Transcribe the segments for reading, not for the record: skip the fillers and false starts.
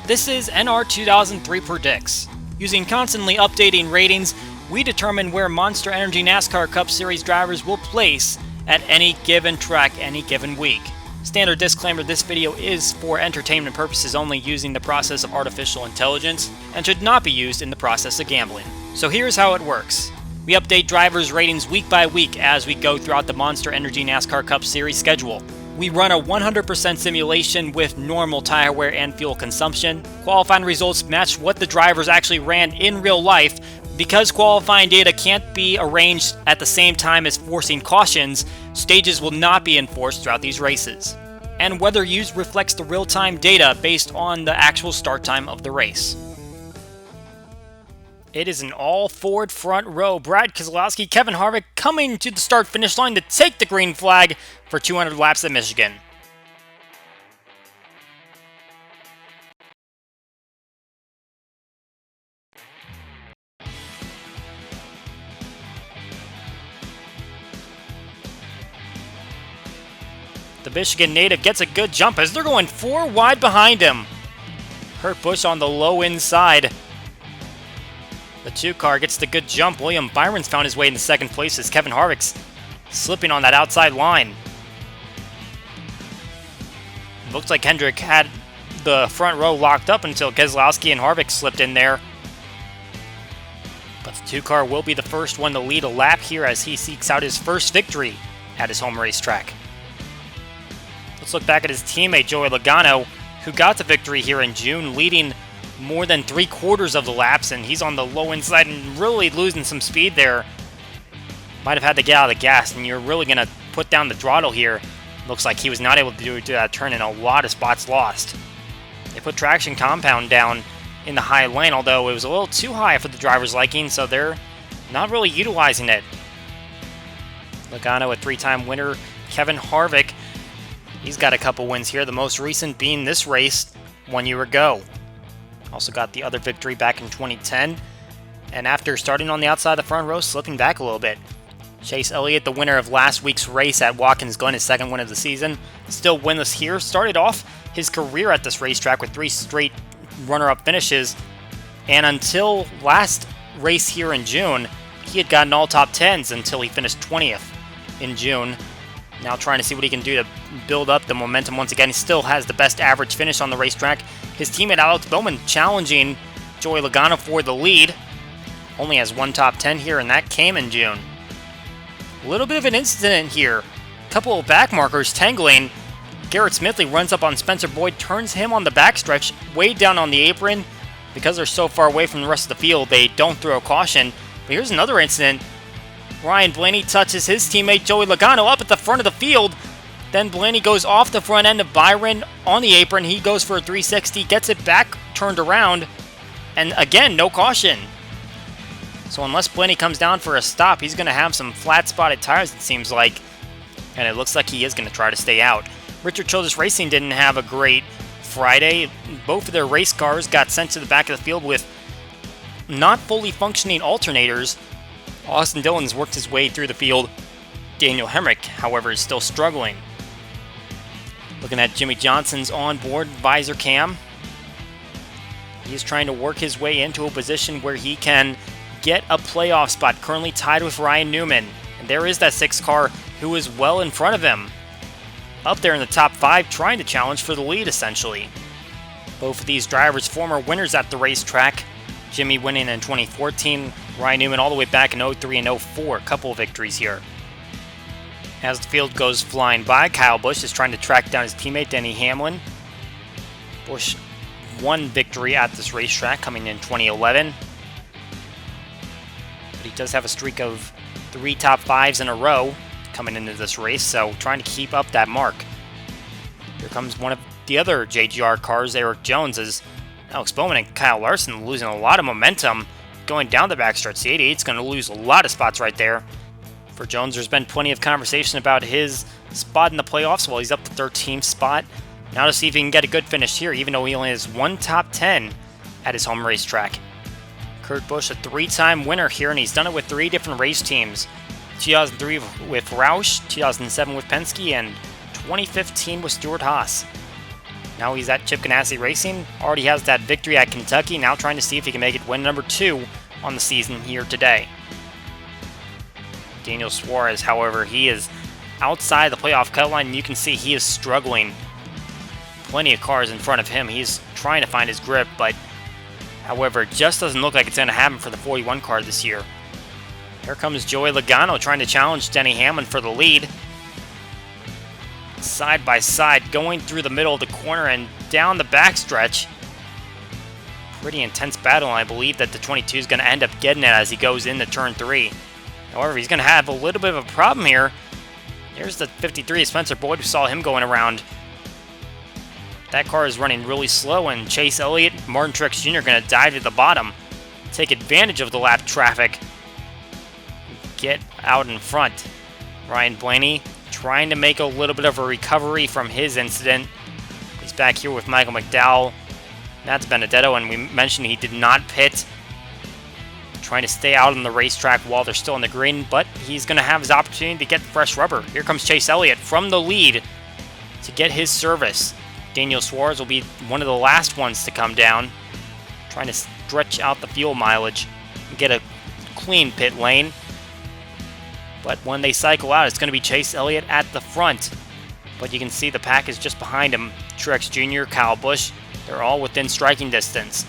This is NR2003 Predicts. Using constantly updating ratings, we determine where Monster Energy NASCAR Cup Series drivers will place at any given track any given week. Standard disclaimer, this video is for entertainment purposes only, using the process of artificial intelligence, and should not be used in the process of gambling. So here's how it works. We update drivers' ratings week by week as we go throughout the Monster Energy NASCAR Cup Series schedule. We run a 100% simulation with normal tire wear and fuel consumption. Qualifying results match what the drivers actually ran in real life. Because qualifying data can't be arranged at the same time as forcing cautions, stages will not be enforced throughout these races. And weather used reflects the real-time data based on the actual start time of the race. It is an all-Ford front row. Brad Keselowski, Kevin Harvick coming to the start-finish line to take the green flag for 200 laps at Michigan. The Michigan native gets a good jump as they're going 4 wide behind him. Kurt Busch on the low inside. The 2 car gets the good jump. William Byron's found his way into second place as Kevin Harvick's slipping on that outside line. Looks like Hendrick had the front row locked up until Keselowski and Harvick slipped in there. But the 2 car will be the first one to lead a lap here as he seeks out his first victory at his home racetrack. Let's look back at his teammate Joey Logano, who got the victory here in June, leading more than 3/4 of the laps, and he's on the low inside and really losing some speed there. Might have had to get out of the gas, and you're really going to put down the throttle here. Looks like he was not able to do that turn, and a lot of spots lost. They put traction compound down in the high lane, although it was a little too high for the driver's liking, so they're not really utilizing it. Logano, a 3-time winner. Kevin Harvick, he's got a couple wins here, the most recent being this race 1 year ago. Also got the other victory back in 2010. And after starting on the outside of the front row, slipping back a little bit. Chase Elliott, the winner of last week's race at Watkins Glen, his second win of the season. Still winless here. Started off his career at this racetrack with 3 straight runner-up finishes. And until last race here in June, he had gotten all top 10s until he finished 20th in June. Now trying to see what he can do to build up the momentum once again. He still has the best average finish on the racetrack. His teammate Alex Bowman challenging Joey Logano for the lead. Only has 1 top 10 here, and that came in June. A little bit of an incident here. A couple of back markers tangling. Garrett Smithley runs up on Spencer Boyd, turns him on the backstretch, way down on the apron. Because they're so far away from the rest of the field, they don't throw a caution. But here's another incident. Ryan Blaney touches his teammate Joey Logano up at the front of the field. Then Blaney goes off the front end of Byron on the apron. He goes for a 360, gets it back turned around, and again, no caution. So unless Blaney comes down for a stop, he's going to have some flat-spotted tires, it seems like. And it looks like he is going to try to stay out. Richard Childress Racing didn't have a great Friday. Both of their race cars got sent to the back of the field with not fully functioning alternators. Austin Dillon's worked his way through the field. Daniel Hemrick, however, is still struggling. Looking at Jimmy Johnson's onboard visor cam. He's trying to work his way into a position where he can get a playoff spot, currently tied with Ryan Newman. And there is that 6 car who is well in front of him. Up there in the top 5, trying to challenge for the lead, essentially. Both of these drivers, former winners at the racetrack. Jimmy winning in 2014, Ryan Newman all the way back in 03 and 04. A couple of victories here. As the field goes flying by, Kyle Busch is trying to track down his teammate Denny Hamlin. Busch won victory at this racetrack coming in 2011. But he does have a streak of 3 top 5s in a row coming into this race, so trying to keep up that mark. Here comes one of the other JGR cars, Eric Jones, as Alex Bowman and Kyle Larson losing a lot of momentum going down the backstretch. The 88's going to lose a lot of spots right there. For Jones, there's been plenty of conversation about his spot in the playoffs. Well, he's up to 13th spot. Now to see if he can get a good finish here, even though he only has 1 top 10 at his home racetrack. Kurt Busch, a 3-time winner here, and he's done it with 3 different race teams. 2003 with Roush, 2007 with Penske, and 2015 with Stewart-Haas. Now he's at Chip Ganassi Racing. Already has that victory at Kentucky. Now trying to see if he can make it win number 2 on the season here today. Daniel Suarez, however, he is outside the playoff cut line. You can see he is struggling. Plenty of cars in front of him. He's trying to find his grip, but however, it just doesn't look like it's going to happen for the 41 car this year. Here comes Joey Logano trying to challenge Denny Hamlin for the lead. Side by side, going through the middle of the corner and down the backstretch. Pretty intense battle, and I believe that the 22 is going to end up getting it as he goes into turn 3. However, he's going to have a little bit of a problem here. Here's the 53, Spencer Boyd. We saw him going around. That car is running really slow, and Chase Elliott, Martin Truex Jr. going to dive to the bottom, take advantage of the lap traffic, get out in front. Ryan Blaney trying to make a little bit of a recovery from his incident. He's back here with Michael McDowell. That's Benedetto, and we mentioned he did not pit. Trying to stay out on the racetrack while they're still in the green, but he's going to have his opportunity to get fresh rubber. Here comes Chase Elliott from the lead to get his service. Daniel Suarez will be one of the last ones to come down, trying to stretch out the fuel mileage and get a clean pit lane. But when they cycle out, it's going to be Chase Elliott at the front. But you can see the pack is just behind him. Truex Jr., Kyle Busch, they're all within striking distance.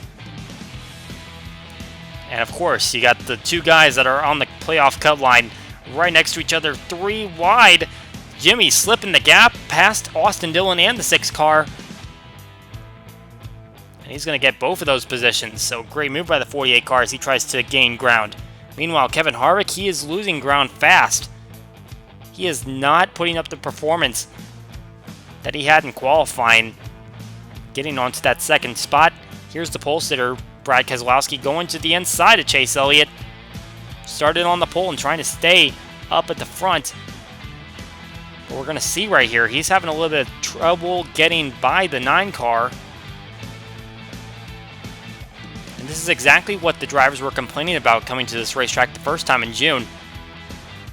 And of course, you got the 2 guys that are on the playoff cut line right next to each other, 3 wide. Jimmy slipping the gap past Austin Dillon and the 6 car. And he's going to get both of those positions. So great move by the 48 car as he tries to gain ground. Meanwhile, Kevin Harvick, he is losing ground fast. He is not putting up the performance that he had in qualifying. Getting onto that 2nd spot. Here's the pole sitter, Brad Keselowski, going to the inside of Chase Elliott. Started on the pole and trying to stay up at the front. But we're going to see right here, he's having a little bit of trouble getting by the 9 car. And this is exactly what the drivers were complaining about coming to this racetrack the first time in June.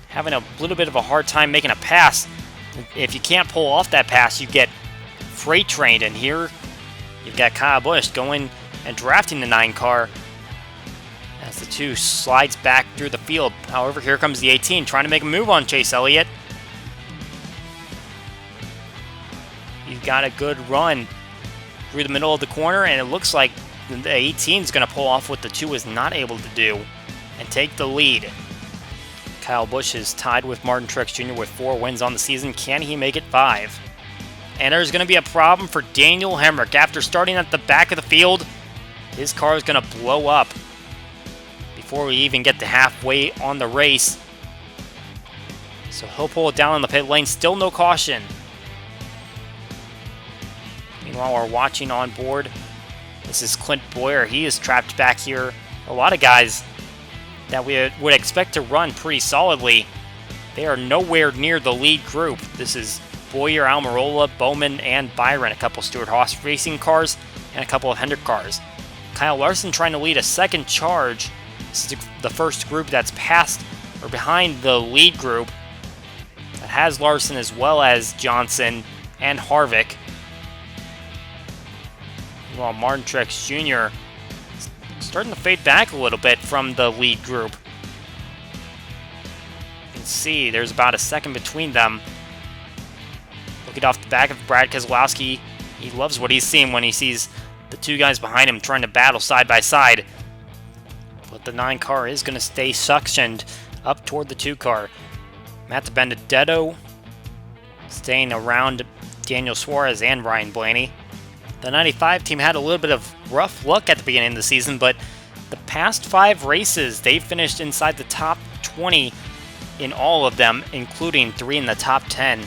Having a little bit of a hard time making a pass. If you can't pull off that pass, you get freight trained. And here you've got Kyle Busch going and drafting the 9 car as the 2 slides back through the field. However, here comes the 18 trying to make a move on Chase Elliott. He's got a good run through the middle of the corner, and it looks like the 18 is going to pull off what the 2 is not able to do and take the lead. Kyle Busch is tied with Martin Truex Jr. with 4 wins on the season. Can he make it 5? And there's going to be a problem for Daniel Hemrick. After starting at the back of the field, his car is going to blow up before we even get to halfway on the race. So he'll pull it down in the pit lane. Still no caution. Meanwhile, we're watching on board. This is Clint Boyer. He is trapped back here. A lot of guys that we would expect to run pretty solidly, they are nowhere near the lead group. This is Boyer, Almirola, Bowman, and Byron. A couple Stewart-Haas racing cars and a couple of Hendrick cars. Kyle Larson trying to lead a 2nd charge. This is the first group that's past or behind the lead group that has Larson as well as Johnson and Harvick. While Martin Truex Jr. starting to fade back a little bit from the lead group. You can see there's about a second between them. Looking off the back of Brad Keselowski, he loves what he's seeing when he sees the 2 guys behind him trying to battle side by side. But the 9 car is going to stay suctioned up toward the 2 car. Matt Benedetto staying around Daniel Suarez and Ryan Blaney. The 95 team had a little bit of rough luck at the beginning of the season, but the past 5 races, they finished inside the top 20 in all of them, including 3 in the top 10.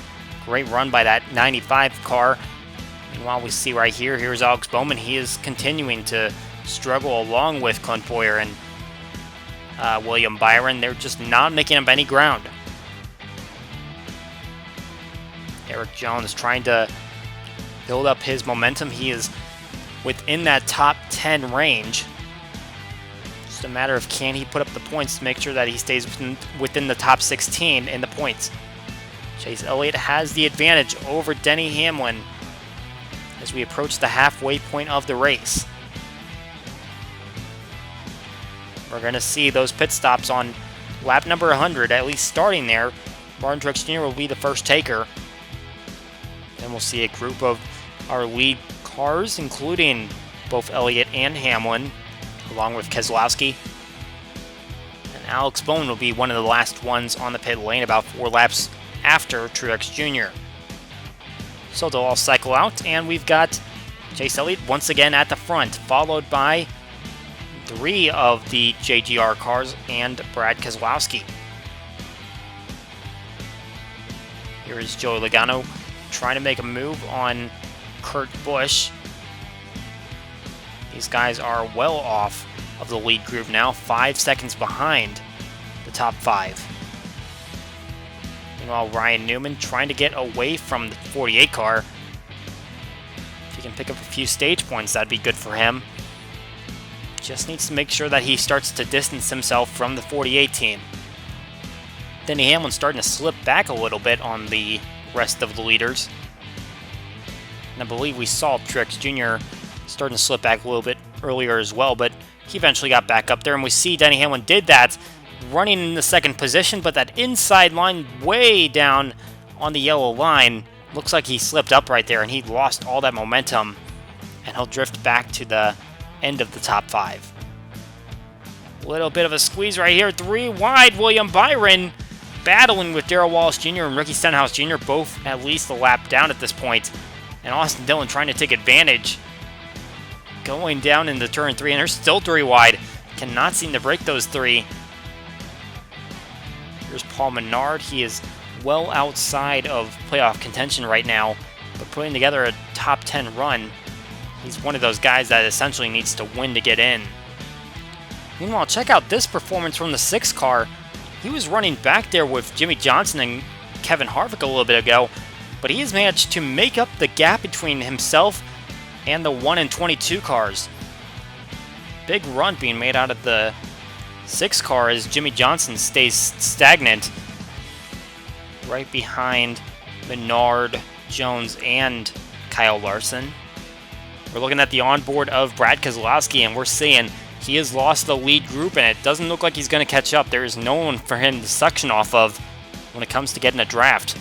Great run by that 95 car. Meanwhile, we see right here, here's Alex Bowman. He is continuing to struggle along with Clint Boyer and William Byron. They're just not making up any ground. Eric Jones trying to build up his momentum. He is within that top 10 range. Just a matter of can he put up the points to make sure that he stays within the top 16 in the points. Chase Elliott has the advantage over Denny Hamlin. as we approach the halfway point of the race. We're going to see those pit stops on lap number 100, at least starting there. Martin Truex Jr. will be the first taker. Then we'll see a group of our lead cars, including both Elliott and Hamlin, along with Keselowski. And Alex Bowman will be one of the last ones on the pit lane, about 4 laps after Truex Jr. So they'll all cycle out, and we've got Chase Elliott once again at the front, followed by 3 of the JGR cars and Brad Keselowski. Here is Joey Logano trying to make a move on Kurt Busch. These guys are well off of the lead group now, 5 seconds behind the top 5. Meanwhile, Ryan Newman trying to get away from the 48 car. If he can pick up a few stage points, that'd be good for him. Just needs to make sure that he starts to distance himself from the 48 team. Denny Hamlin's starting to slip back a little bit on the rest of the leaders. And I believe we saw Truex Jr. starting to slip back a little bit earlier as well, but he eventually got back up there, and we see Denny Hamlin did that, running in the second position, but that inside line way down on the yellow line, looks like he slipped up right there, and he lost all that momentum, and he'll drift back to the end of the top 5. Little bit of a squeeze right here, 3 wide. William Byron battling with Darrell Wallace Jr. and Ricky Stenhouse Jr., both at least a lap down at this point. And Austin Dillon trying to take advantage, going down into turn 3, and they're still 3 wide. Cannot seem to break those 3. Here's Paul Menard. He is well outside of playoff contention right now, but putting together a top 10 run. He's one of those guys that essentially needs to win to get in. Meanwhile, check out this performance from the 6 car. He was running back there with Jimmy Johnson and Kevin Harvick a little bit ago, but he has managed to make up the gap between himself and the 1 and 22 cars. Big run being made out of the 6 car as Jimmy Johnson stays stagnant right behind Menard, Jones, and Kyle Larson. We're looking at the onboard of Brad Keselowski, and we're seeing he has lost the lead group, and it doesn't look like he's going to catch up. There is no one for him to suction off of when it comes to getting a draft.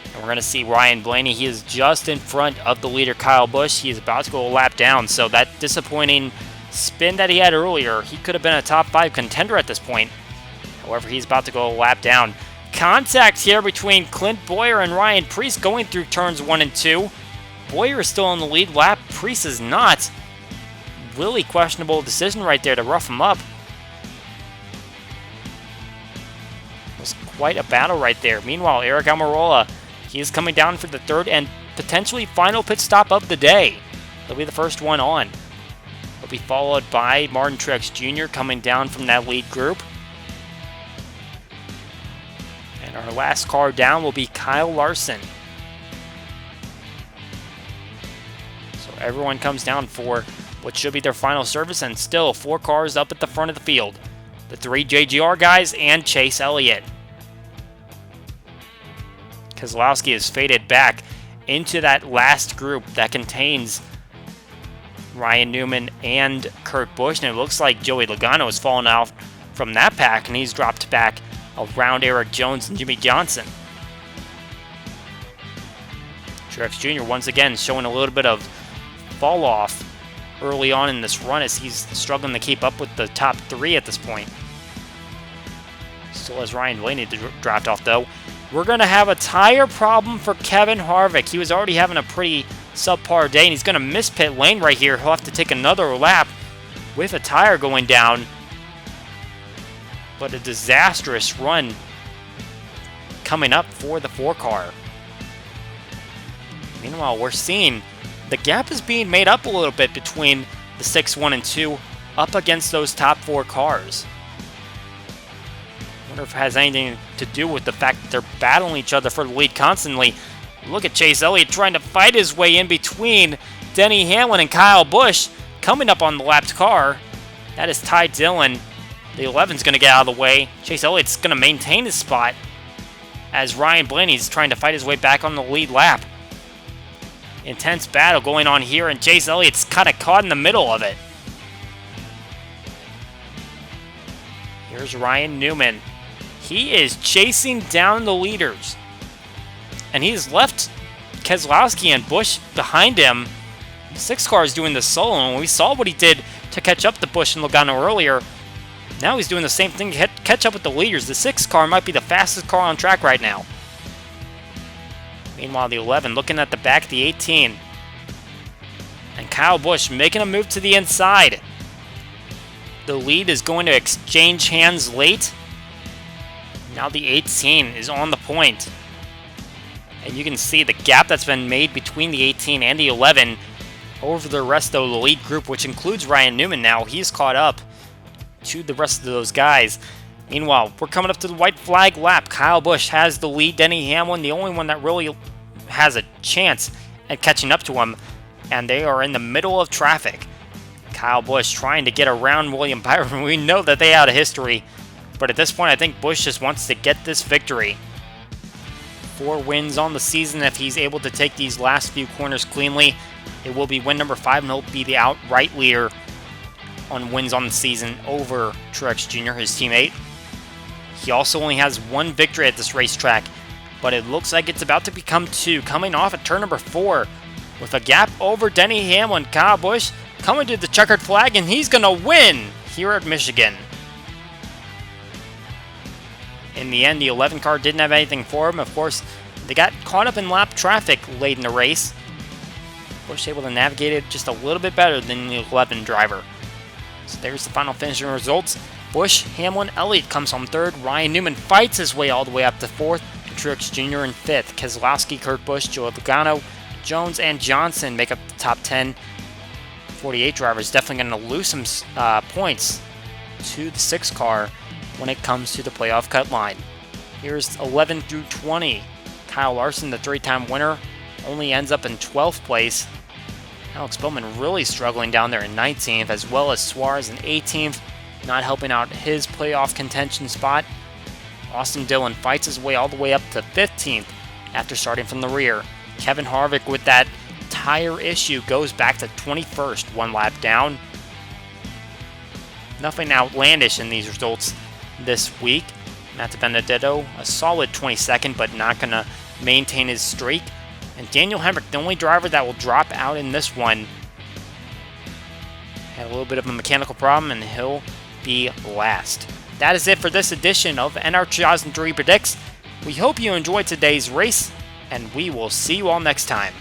And we're going to see Ryan Blaney. He is just in front of the leader, Kyle Busch. He is about to go a lap down, so that disappointing spin that he had earlier, he could have been a top 5 contender at this point. However, he's about to go a lap down. Contact here between Clint Boyer and Ryan Preece going through turns 1 and 2. Boyer is still on the lead lap. Preece is not. Really questionable decision right there to rough him up. It was quite a battle right there. Meanwhile, Eric Almirola, he is coming down for the 3rd and potentially final pit stop of the day. He'll be the first one on. He'll be followed by Martin Truex Jr. coming down from that lead group. And our last car down will be Kyle Larson. So everyone comes down for what should be their final service, and still 4 cars up at the front of the field. The 3 JGR guys and Chase Elliott. Keselowski is faded back into that last group that contains Ryan Newman and Kurt Busch, and it looks like Joey Logano has fallen out from that pack, and he's dropped back around Eric Jones and Jimmy Johnson. Truex Jr. once again showing a little bit of fall off early on in this run as he's struggling to keep up with the top 3 at this point. Still has Ryan Blaney to draft off though. We're going to have a tire problem for Kevin Harvick. He was already having a pretty subpar day, and he's going to miss pit lane right here. He'll have to take another lap with a tire going down. But a disastrous run coming up for the 4 car. Meanwhile, we're seeing the gap is being made up a little bit between the 6, 1, and 2 up against those top 4 cars. I wonder if it has anything to do with the fact that they're battling each other for the lead constantly. Look at Chase Elliott trying to fight his way in between Denny Hamlin and Kyle Busch coming up on the lapped car. That is Ty Dillon. The 11's going to get out of the way. Chase Elliott's going to maintain his spot as Ryan Blaney's trying to fight his way back on the lead lap. Intense battle going on here, and Chase Elliott's kind of caught in the middle of it. Here's Ryan Newman. He is chasing down the leaders. And he's left Keselowski and Busch behind him. The 6 car is doing the solo, and we saw what he did to catch up to Busch and Logano earlier. Now he's doing the same thing to catch up with the leaders. The 6 car might be the fastest car on track right now. Meanwhile, the 11 looking at the back of the 18. And Kyle Busch making a move to the inside. The lead is going to exchange hands late. Now the 18 is on the point. And you can see the gap that's been made between the 18 and the 11 over the rest of the lead group, which includes Ryan Newman now. He's caught up to the rest of those guys. Meanwhile, we're coming up to the white flag lap. Kyle Busch has the lead. Denny Hamlin, the only one that really has a chance at catching up to him. And they are in the middle of traffic. Kyle Busch trying to get around William Byron. We know that they had a history. But at this point, I think Busch just wants to get this victory. 4 wins on the season. If he's able to take these last few corners cleanly, it will be win number 5, and he'll be the outright leader on wins on the season over Truex Jr., his teammate. He also only has 1 victory at this racetrack, but it looks like it's about to become 2. Coming off at turn number 4 with a gap over Denny Hamlin. Kyle Busch coming to the checkered flag, and he's going to win here at Michigan. In the end, the 11 car didn't have anything for him. Of course, they got caught up in lap traffic late in the race. Busch able to navigate it just a little bit better than the 11 driver. So there's the final finishing results. Busch, Hamlin, Elliott comes home 3rd. Ryan Newman fights his way all the way up to 4th. Truex Jr. in 5th. Keselowski, Kurt Busch, Joey Logano, Jones, and Johnson make up the top 10. 48 drivers definitely going to lose some points to the 6 car when it comes to the playoff cut line. Here's 11 through 20. Kyle Larson, the 3-time winner, only ends up in 12th place. Alex Bowman really struggling down there in 19th, as well as Suarez in 18th, not helping out his playoff contention spot. Austin Dillon fights his way all the way up to 15th after starting from the rear. Kevin Harvick, with that tire issue, goes back to 21st, 1 lap down. Nothing outlandish in these results this week. Matt Benedetto, a solid 22nd, but not going to maintain his streak. And Daniel Hemrick, the only driver that will drop out in this one, had a little bit of a mechanical problem, and he'll be last. That is it for this edition of NR2003 Predicts. We hope you enjoyed today's race, and we will see you all next time.